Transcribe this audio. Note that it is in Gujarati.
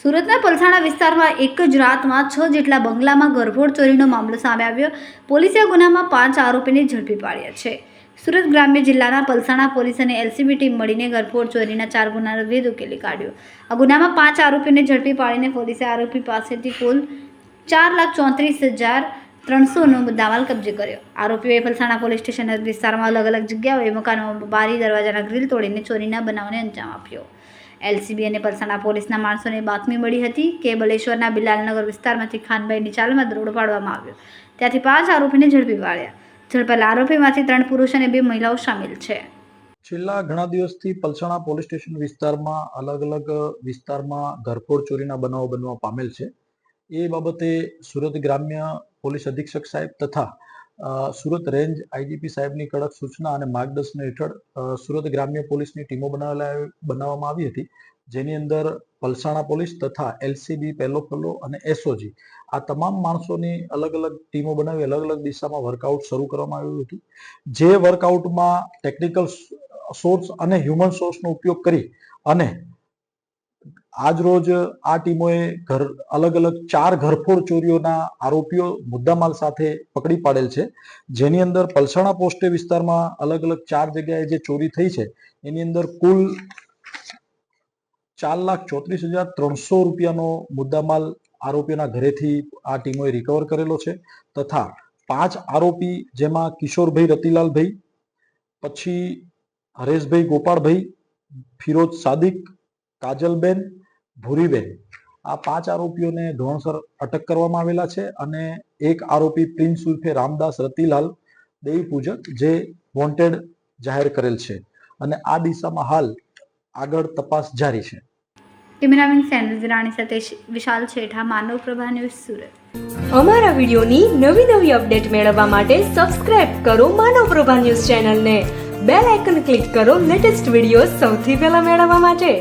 સુરતના પલસાણા વિસ્તારમાં એક જ રાતમાં 6 જેટલા બંગલામાં ગરફોડ ચોરીનો મામલો સામે આવ્યો. પોલીસે આ ગુનામાં 5 આરોપીને ઝડપી પાડ્યા છે. સુરત ગ્રામ્ય જિલ્લાના પલસાણા પોલીસ અને એલસીબી ટીમ મળીને ગરફોડ ચોરીના 4 ગુનાનો ભેદ ઉકેલી કાઢ્યો. આ ગુનામાં 5 આરોપીને ઝડપી પાડીને પોલીસે આરોપી પાસેથી કુલ 4,34,300નો મુદ્દામાલ કબજે કર્યો. આરોપીઓએ પલસાણા પોલીસ સ્ટેશન વિસ્તારમાં અલગ અલગ જગ્યાઓએ મકાનોમાં બારી દરવાજાના ગ્રીલ તોડીને ચોરીના બનાવને અંજામ આપ્યો. એલસીબી અને પલસાણા પોલીસના માણસોને બાતમી મળી હતી કે બલેશ્વરના બિલાલનગર વિસ્તારમાંથી ખાનભાઈની ચાલમાં દરોડો પાડવામાં આવ્યો. ત્યાંથી 5 આરોપીને ઝડપી પાડ્યા. ઝડપાયેલા આરોપીમાંથી 3 પુરુષ અને 2 મહિલાઓ સામેલ છે. છેલ્લા ઘણા દિવસથી પલસાણા પોલીસ સ્ટેશન વિસ્તારમાં અલગ અલગ વિસ્તારમાં ઘરફોડ ચોરીના બનાવો બનવા પામેલ છે. એ બાબતે સુરત ગ્રામ્ય પોલીસ અધિક્ષક સાહેબ તથા સુરત રેન્જ આઈજીપી સાહેબની કડક સૂચના અને માર્ગદર્શન હેઠળ સુરત ગ્રામ્ય પોલીસની ટીમો બનાવવામાં આવી હતી, જેની અંદર પલસાણા પોલીસ તથા એલસીબી, પહેલો ફલો અને એસઓજી આ તમામ માણસોની અલગ અલગ ટીમો બનાવી અલગ અલગ દિશામાં વર્કઆઉટ શરૂ કરવામાં આવ્યું હતું. જે વર્કઆઉટમાં ટેકનિકલ સોર્સ અને હ્યુમન સોર્સનો ઉપયોગ કરી અને આજ રોજ આ ટીમોએ અલગ અલગ 4 ઘરફોડ ચોરીઓના આરોપીઓ મુદ્દામાલ સાથે પકડી પાડેલ છે. જેની અંદર પલસાણા પોસ્ટે વિસ્તારમાં અલગ અલગ 4 જગ્યાએ જે ચોરી થઈ છે એની અંદર કુલ 4,34,300 રૂપિયાનો મુદ્દામાલ આરોપીઓના ઘરેથી આ ટીમોએ રિકવર કરેલો છે. તથા 5 આરોપી જેમાં કિશોરભાઈ રતિલાલભાઈ, પછી હરેશભાઈ ગોપાળભાઈ, ફિરોજ સાદિક, કાજલબેન, ભૂરીબેન આ 5 આરોપીઓને ધોરણસર અટક કરવામાં આવેલા છે. અને એક આરોપી પ્રિન્સ ઉર્ફે રામદાસ રતિલાલ દેવી પૂજક જે વોન્ટેડ જાહેર કરેલ છે. અને આ દિશામાં હાલ આગળ તપાસ જારી છે. કેમેરામેન સેન્ડ્રિજ રાણી સાથે વિશાલ છેઠા, માનવ પ્રભા ન્યૂઝ, સુરત. અમારા વિડીયોની નવી અપડેટ મેળવવા માટે સબસ્ક્રાઇબ કરો માનવ પ્રભા ન્યૂઝ ચેનલને. બેલ આઇકન ક્લિક કરો લેટેસ્ટ વિડીયો સૌથી પહેલા મેળવવા માટે.